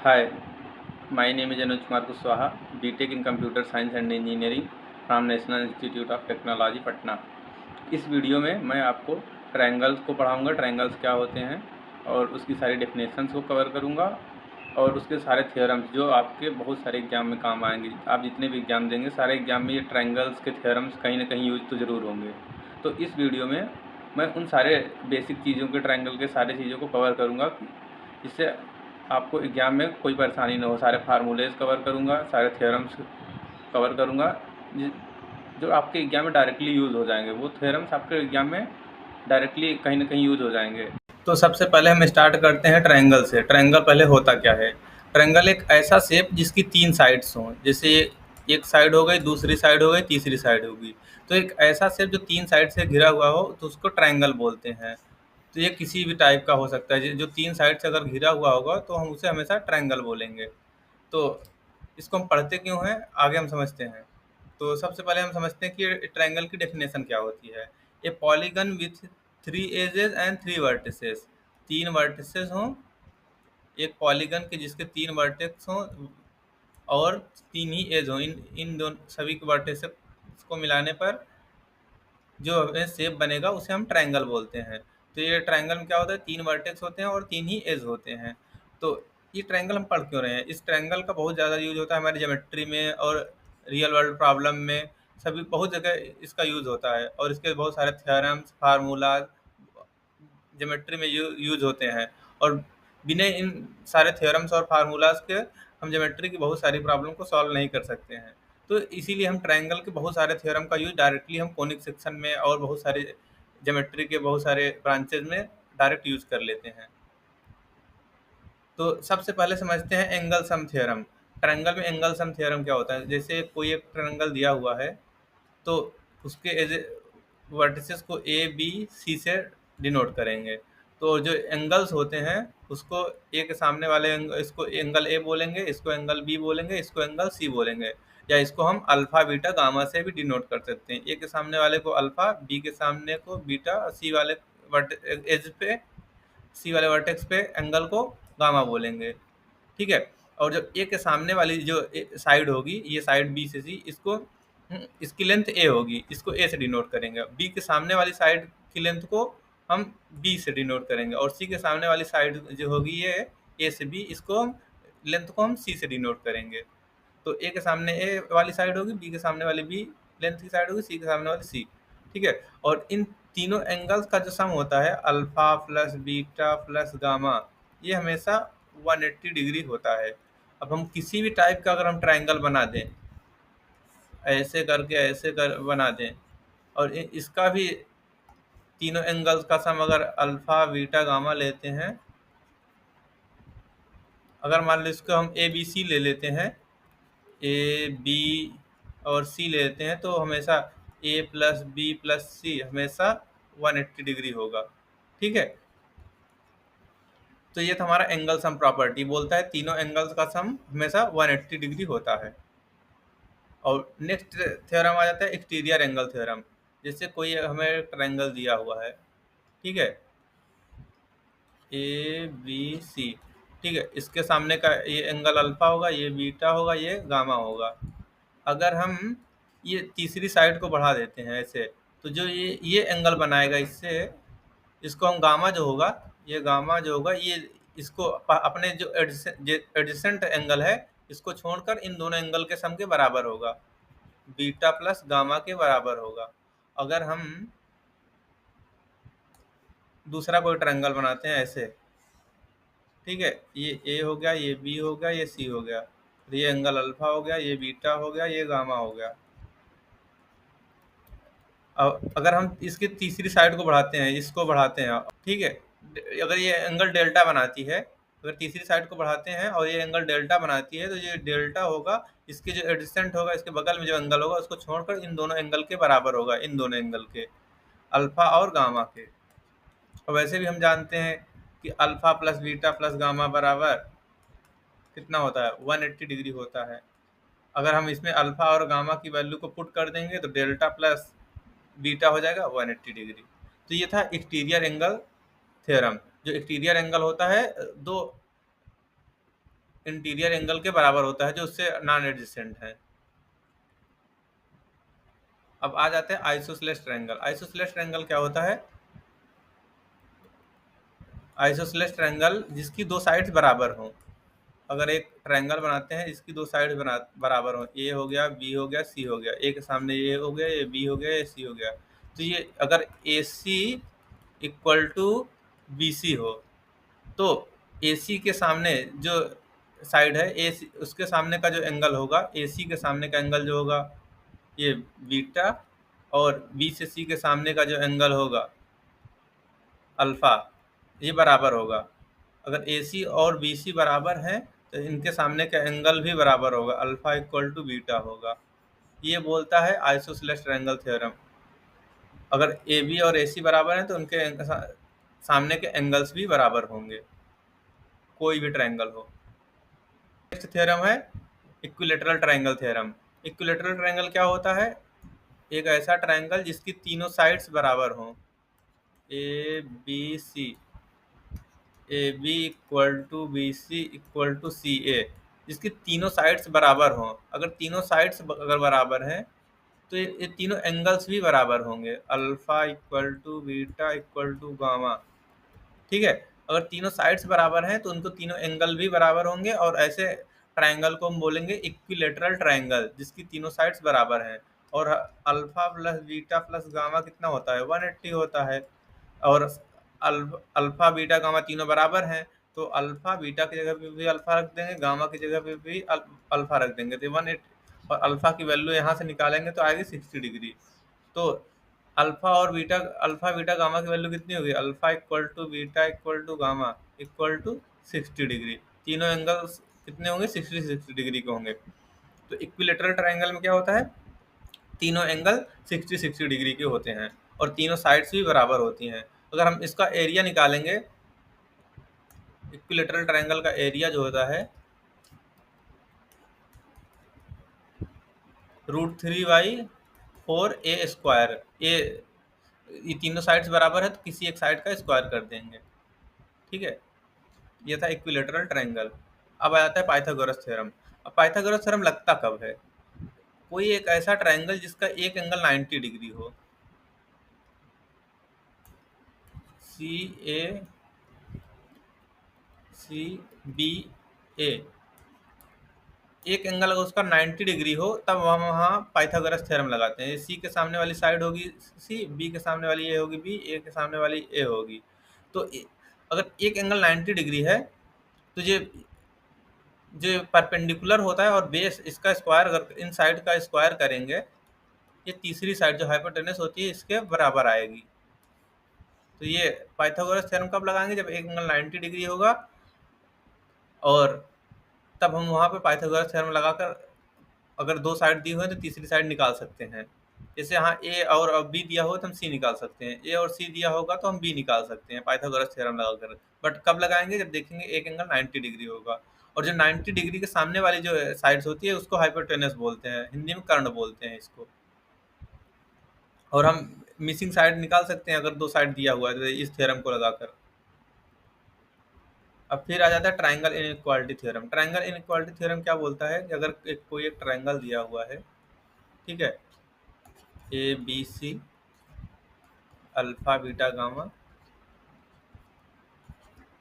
Hi, my name is Anuj Kumar Kushwaha, BTech in Computer Science and Engineering from National Institute of Technology, Patna. इस video में मैं आपको triangles को पढ़ाऊँगा, triangles क्या होते हैं और उसकी सारी डेफिनेशंस को कवर करूँगा और उसके सारे थ्योरम्स जो आपके बहुत सारे एग्जाम में काम आएंगे। आप जितने भी एग्जाम देंगे सारे एग्जाम में ये ट्रायंगल्स के थ्योरम्स कहीं ना कहीं यूज तो ज़रूर होंगे। तो इस वीडियो में मैं उन सारे बेसिक चीज़ों के ट्रायंगल के सारे चीज़ों को कवर करूँगा, इससे आपको एग्जाम में कोई परेशानी ना हो। सारे फार्मूलेज कवर करूँगा, सारे थ्योरम्स कवर करूँगा जो आपके एग्जाम में डायरेक्टली यूज़ हो जाएंगे। वो थ्योरम्स आपके एग्जाम में डायरेक्टली कहीं ना कहीं यूज़ हो जाएंगे। तो सबसे पहले हम स्टार्ट करते हैं ट्रायंगल से। ट्रायंगल पहले होता क्या है? ट्रायंगल एक ऐसा शेप जिसकी 3 साइड्स हों। जैसे एक साइड हो गई, दूसरी साइड हो गई, तीसरी साइड होगी। तो एक ऐसा शेप जो 3 साइड से घिरा हुआ हो तो उसको ट्रायंगल बोलते हैं। तो ये किसी भी टाइप का हो सकता है। जो 3 साइड से अगर घिरा हुआ होगा तो हम उसे हमेशा ट्रायंगल बोलेंगे। तो इसको हम पढ़ते क्यों हैं, आगे हम समझते हैं। तो सबसे पहले हम समझते हैं कि ट्रायंगल की डेफिनेशन क्या होती है। A polygon with 3 edges and 3 vertices. 3 vertices हों, एक पॉलीगन के जिसके 3 वर्टेक्स हों और 3 ही एज हों। इन दोनों सभी के वर्टेक्स को मिलाने पर जो हमें शेप बनेगा उसे हम ट्रायंगल बोलते हैं। तो ये ट्रायंगल में क्या होता है, 3 वर्टेक्स होते हैं और 3 ही एज होते हैं। तो ये ट्रायंगल हम पढ़ क्यों रहे हैं? इस ट्रायंगल का बहुत ज़्यादा यूज होता है हमारी ज्योमेट्री में और रियल वर्ल्ड प्रॉब्लम में, सभी बहुत जगह इसका यूज होता है। और इसके बहुत सारे थ्योरम्स, फार्मूला ज्योमेट्री में यूज होते हैं। और बिना इन सारे थ्योरम्स और फार्मूलाज के हम ज्योमेट्री की बहुत सारी प्रॉब्लम को सॉल्व नहीं कर सकते हैं। तो इसीलिए हम ट्रायंगल के बहुत सारे थ्योरम का यूज डायरेक्टली हम कोनिक सेक्शन में और बहुत सारे ज्योमेट्री के बहुत सारे ब्रांचेज में डायरेक्ट यूज कर लेते हैं। तो सबसे पहले समझते हैं एंगल सम थ्योरम। ट्रायंगल में एंगल सम थ्योरम क्या होता है? जैसे कोई एक ट्रायंगल दिया हुआ है तो उसके एज वर्टिसेस को ए बी सी से डिनोट करेंगे। तो जो एंगल्स होते हैं उसको ए के सामने वाले इसको एंगल ए बोलेंगे, इसको एंगल बी बोलेंगे, इसको एंगल सी बोलेंगे। या इसको हम अल्फा बीटा गामा से भी डिनोट कर सकते हैं। ए के सामने वाले को अल्फा, बी के सामने को बीटा, सी वाले एज पे, सी वाले वर्टेक्स पे एंगल को गामा बोलेंगे। ठीक है। और जो ए के सामने वाली जो साइड होगी, ये साइड बी से सी, इसको इसकी लेंथ ए होगी, इसको ए से डिनोट करेंगे। बी के सामने वाली साइड की लेंथ को हम बी से डिनोट करेंगे और सी के सामने वाली साइड जो होगी ये ए से बी, इसको हम लेंथ को हम सी से डिनोट करेंगे। तो ए के सामने ए वाली साइड होगी, बी के सामने वाली बी लेंथ की साइड होगी, सी के सामने वाली सी। ठीक है। और इन तीनों एंगल्स का जो सम होता है alpha plus beta plus gamma, ये हमेशा 180 डिग्री होता है। अब हम किसी भी टाइप का अगर हम ट्रायंगल बना दें, ऐसे करके ऐसे कर बना दें और इसका भी तीनों एंगल्स का सम अगर अल्फा बीटा गामा लेते हैं, अगर मान लो इसको हम ए बी सी ले लेते हैं, ए बी और सी ले लेते हैं, तो हमेशा ए प्लस बी प्लस सी हमेशा 180 डिग्री होगा। ठीक है। तो ये था हमारा एंगल सम प्रॉपर्टी, बोलता है तीनों एंगल्स का सम हमेशा 180 डिग्री होता है। और नेक्स्ट थ्योरम आ जाता है एक्सटीरियर एंगल थ्योरम। जैसे कोई हमें ट्रायंगल दिया हुआ है, ठीक है, ए बी सी। ठीक है। इसके सामने का ये एंगल अल्फा होगा, ये बीटा होगा, ये गामा होगा। अगर हम ये तीसरी साइड को बढ़ा देते हैं ऐसे, तो जो ये एंगल बनाएगा इससे, इसको हम गामा जो होगा, ये गामा जो होगा ये इसको अपने जो एडजेसेंट एंगल है इसको छोड़कर इन दोनों एंगल के सम के बराबर होगा, बीटा प्लस गामा के बराबर होगा। अगर हम दूसरा कोई ट्रायंगल बनाते हैं ऐसे, ठीक है, ये ए हो गया, ये बी हो गया, ये सी हो गया, तो ये एंगल अल्फा हो गया, ये बीटा हो गया, ये गामा हो गया। अब अगर हम इसकी तीसरी साइड को बढ़ाते हैं, इसको बढ़ाते हैं, ठीक है, अगर ये एंगल डेल्टा बनाती है, अगर तीसरी साइड को बढ़ाते हैं और ये एंगल डेल्टा बनाती है, तो ये डेल्टा होगा, इसके जो एडजेसेंट होगा, इसके बगल में जो एंगल होगा उसको छोड़कर इन दोनों एंगल के बराबर होगा, इन दोनों एंगल के, अल्फा और गामा के। और वैसे भी हम जानते हैं कि alpha plus beta plus gamma बराबर कितना होता है, 180 डिग्री होता है। अगर हम इसमें अल्फा और गामा की वैल्यू को पुट कर देंगे तो डेल्टा प्लस बीटा हो जाएगा 180 डिग्री। तो ये था एक्सटीरियर एंगल थ्योरम। जो एक्सटीरियर एंगल होता है, दो इंटीरियर एंगल के बराबर होता है जो उससे नॉन एडजेसेंट है। अब आ जाते हैं आइसोसेलेस ट्रायंगल। आइसोसेलेस ट्रायंगल क्या होता है? आइसोसेलेस ट्रायंगल जिसकी दो साइड्स बराबर हों। अगर एक ट्रायंगल बनाते हैं इसकी दो साइड्स बराबर हों, ए हो गया, बी हो गया, सी हो गया, ए के सामने ए हो गया, ये बी हो गया, ये सी हो गया, तो ये अगर ए सी इक्वल टू बी सी हो तो ए सी के सामने जो साइड है ए सी, उसके सामने का जो एंगल होगा, ए सी के सामने का एंगल जो होगा ये बीटा, और बी से सी के सामने का जो एंगल होगा अल्फ़ा, ये बराबर होगा। अगर ए सी और बी सी बराबर हैं तो इनके सामने का एंगल भी बराबर होगा, अल्फ़ा इक्वल टू बीटा होगा। ये बोलता है आइसोसेलेस ट्रायंगल थ्योरम। अगर ए बी और ए सी बराबर हैं तो उनके सामने के एंगल्स भी बराबर होंगे, कोई भी ट्रायंगल हो। नेक्स्ट थ्योरम है equilateral triangle theorem. Equilateral triangle क्या होता है? एक ऐसा ट्रायंगल जिसकी तीनों साइड्स बराबर हों, A B C, A B equal to B C equal to C A, जिसकी तीनों साइड्स बराबर हों। अगर तीनों साइड्स अगर बराबर हैं तो ये तीनों एंगल्स भी बराबर होंगे, alpha equal to beta equal to gamma. ठीक है, अगर तीनों साइड्स बराबर हैं तो उनको तीनों एंगल भी बराबर होंगे, और ऐसे ट्रायंगल को हम बोलेंगे इक्विलैटरल ट्रायंगल जिसकी तीनों साइड्स बराबर हैं। और alpha plus beta plus gamma कितना होता है? 180 होता है। और अल्फा बीटा गामा तीनों बराबर हैं तो अल्फा बीटा की जगह पे भी अल्फा रख देंगे, गामा की जगह पे भी अल्फा रख देंगे, तो 180, और अल्फा की वैल्यू यहाँ से निकालेंगे तो आएगी 60 डिग्री। तो अल्फा बीटा गामा की वैल्यू कितनी होगी? Alpha equal to beta equal to gamma equal to 60 degree. तीनों एंगल्स कितने होंगे? 60 डिग्री के होंगे। तो इक्विलैटरल ट्रायंगल में क्या होता है? तीनों एंगल 60 डिग्री के होते हैं और तीनों साइड्स भी बराबर होती हैं। अगर हम इसका एरिया निकालेंगे, इक्विलैटरल ट्रायंगल का एरिया जो होता है √3/4 ए स्क्वायर। ये तीनों साइड्स बराबर है तो किसी एक साइड का स्क्वायर कर देंगे। ठीक है, ये था इक्विलैटरल ट्रायंगल। अब आ जाता है पाइथागोरस थ्योरम। अब पाइथागोरस थ्योरम लगता कब है? कोई एक ऐसा ट्रायंगल जिसका एक एंगल 90 डिग्री हो, सी ए सी बी ए, एक एंगल अगर उसका 90 डिग्री हो तब हम वहाँ पाइथागोरस थ्योरम लगाते हैं। सी के सामने वाली साइड होगी सी, बी के सामने वाली ए होगी बी, ए के सामने वाली ए होगी। तो अगर एक एंगल 90 डिग्री है तो ये जो परपेंडिकुलर होता है और बेस इसका स्क्वायर, अगर इन साइड का स्क्वायर करेंगे, ये तीसरी साइड जो हाइपोटेनस होती है इसके बराबर आएगी। तो ये पाइथागोरस थ्योरम कब लगाएंगे? जब एक एंगल 90 डिग्री होगा, और तब हम वहाँ पे पाइथागोरस थ्योरम लगाकर अगर दो साइड दी हुई है तो तीसरी साइड निकाल सकते हैं। जैसे यहाँ ए और बी दिया हो तो हम सी निकाल सकते हैं, ए और सी दिया होगा तो हम बी निकाल सकते हैं पाइथागोरस थ्योरम लगाकर। बट कब लगाएंगे? जब देखेंगे एक एंगल 90 डिग्री होगा, और जो 90 डिग्री के सामने वाली जो साइड्स होती है उसको हाइपोटेनस बोलते हैं, हिंदी में कर्ण बोलते हैं इसको। और हम मिसिंग साइड निकाल सकते हैं अगर दो साइड दिया हुआ है तो इस थ्योरम को लगाकर। अब फिर आ जाता है triangle inequality theorem. Triangle inequality theorem क्या बोलता है कि अगर कोई एक ट्रायंगल दिया हुआ है, ठीक है, A B C alpha beta gamma,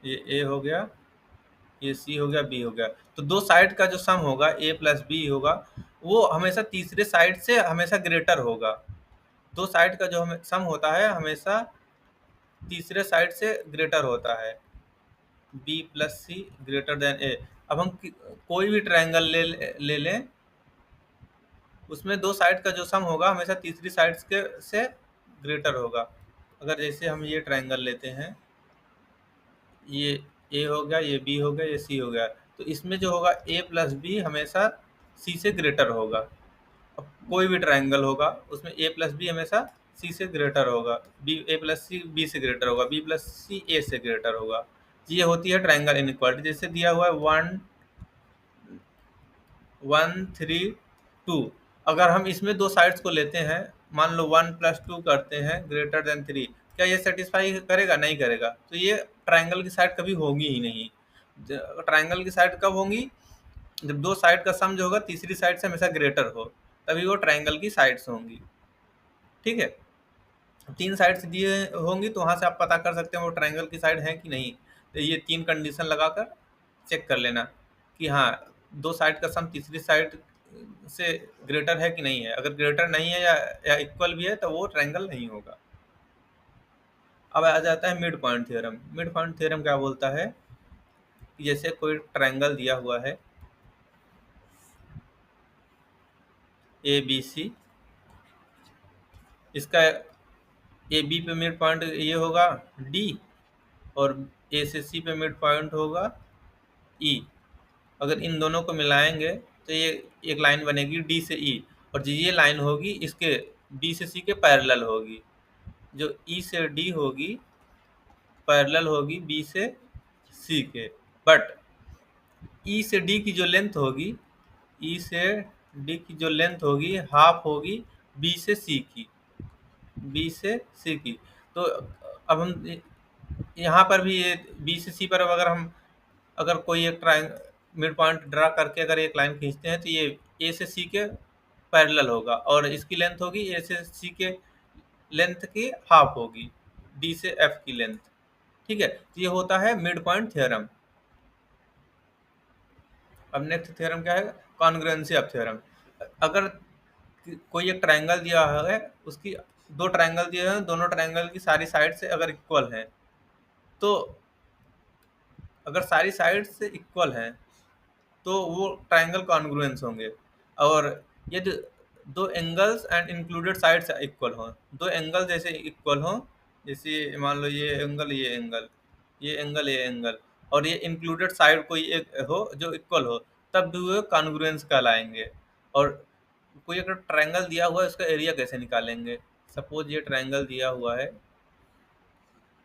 ये ए हो गया, ये सी हो गया, बी हो गया, तो दो साइड का जो सम होगा ए प्लस बी होगा वो हमेशा तीसरे साइड से हमेशा ग्रेटर होगा। दो साइड का जो हमें सम होता है हमेशा तीसरे साइड से ग्रेटर होता है, बी प्लस सी ग्रेटर देन ए। अब हम कोई भी ट्रायंगल ले लें, उसमें दो साइड का जो सम होगा हमेशा तीसरी साइड के से ग्रेटर होगा। अगर जैसे हम ये ट्रायंगल लेते हैं, ये ए हो गया, ये बी हो गया, ये सी हो गया, तो इसमें जो होगा ए प्लस बी हमेशा सी से ग्रेटर होगा। अब कोई भी ट्रायंगल होगा उसमें ए प्लस बी हमेशा सी से ग्रेटर होगा, बी ए प्लस सी बी से ग्रेटर होगा, बी प्लस सी ए से ग्रेटर होगा। ये होती है ट्रायंगल इनइक्वालिटी। जैसे दिया हुआ है 1 1 3 2, अगर हम इसमें दो साइड्स को लेते हैं, मान लो 1 + 2 करते हैं ग्रेटर देन 3, क्या ये सेटिस्फाई करेगा? नहीं करेगा, तो ये ट्रायंगल की साइड कभी होगी ही नहीं। ट्राइंगल की साइड कब होंगी? जब दो साइड का सम जो होगा तीसरी साइड से हमेशा ग्रेटर हो, तभी वो ट्राइंगल की साइड्स होंगी। ठीक है, तीन साइड्स दिए होंगी तो वहाँ से आप पता कर सकते हैं वो ट्राइंगल की साइड है कि नहीं। तो ये तीन कंडीशन लगाकर चेक कर लेना कि हाँ दो साइड का सम तीसरी साइड से ग्रेटर है कि नहीं है। अगर ग्रेटर नहीं है या इक्वल भी है तो वो ट्राइंगल नहीं होगा। अब आ जाता है mid point theorem. Mid point theorem क्या बोलता है कि जैसे कोई ट्राइंगल दिया हुआ है ए बी सी, इसका ए बी पे मिड पॉइंट ये होगा डी, और ए से सी पे मिड पॉइंट होगा ई। अगर इन दोनों को मिलाएंगे तो ये एक लाइन बनेगी डी से ई, और ये लाइन होगी इसके बी से सी के पैरेलल होगी। जो ई से डी होगी पैरेलल होगी बी से सी के। बट ई से डी की जो लेंथ होगी, ई से डी की जो लेंथ होगी हाफ होगी बी से सी की, बी से सी की। तो अब हम यहाँ पर भी ये बी से सी पर अगर हम अगर कोई एक मिड पॉइंट ड्रा करके अगर एक लाइन खींचते हैं तो ये ए से सी के पैरेलल होगा, और इसकी लेंथ होगी ए से सी के लेंथ की हाफ होगी डी से एफ की लेंथ। ठीक है, तो ये होता है मिड पॉइंट थ्योरम। अब नेक्स्ट थ्योरम क्या है? Congruency of theorem. अगर कोई एक ट्रायंगल दिया है, उसकी दो ट्रायंगल दिए हैं, दोनों ट्रायंगल की सारी साइड से अगर इक्वल है, तो अगर सारी साइड से इक्वल हैं तो वो ट्रायंगल कॉन्ग्रुएंस होंगे। और यदि दो angles and included sides equal हों, दो एंगल जैसे इक्वल हों, जैसे मान लो ये एंगल ये एंगल, ये एंगल ये एंगल, और ये इंक्लूडेड साइड कोई एक हो जो इक्वल हो, तब भी वो कॉन्ग्रुएंस कहलाएंगे। और कोई अगर ट्रायंगल दिया हुआ है उसका एरिया कैसे निकालेंगे? सपोज ये ट्रायंगल दिया हुआ है,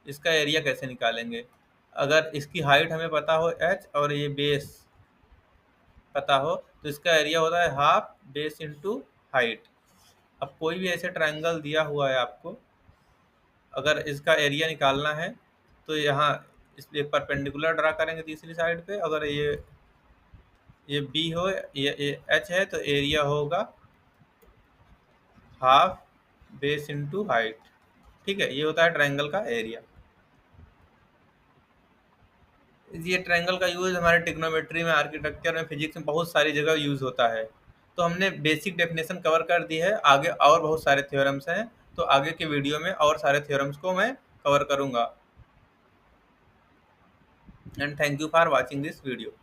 इसका एरिया कैसे निकालेंगे? अगर इसकी हाइट हमें पता हो h और ये बेस पता हो तो इसका एरिया होता है हाफ बेस इंटू हाइट। अब कोई भी ऐसे ट्रायंगल दिया हुआ है आपको, अगर इसका एरिया निकालना है तो यहाँ इस एक परपेंडिकुलर ड्रा करेंगे तीसरी साइड पे। अगर ये बी हो, ये एच है, तो एरिया होगा हाफ बेस इंटू हाइट। ठीक है, ये होता है ट्रायंगल का एरिया। ये ट्रायंगल का यूज़ हमारे ट्रिग्नोमेट्री में, आर्किटेक्चर में, फिजिक्स में बहुत सारी जगह यूज़ होता है। तो हमने बेसिक डेफिनेशन कवर कर दी है, आगे और बहुत सारे थ्योरम्स हैं, तो आगे के वीडियो में और सारे थ्योरम्स को मैं कवर करूँगा। And thank you for watching this video.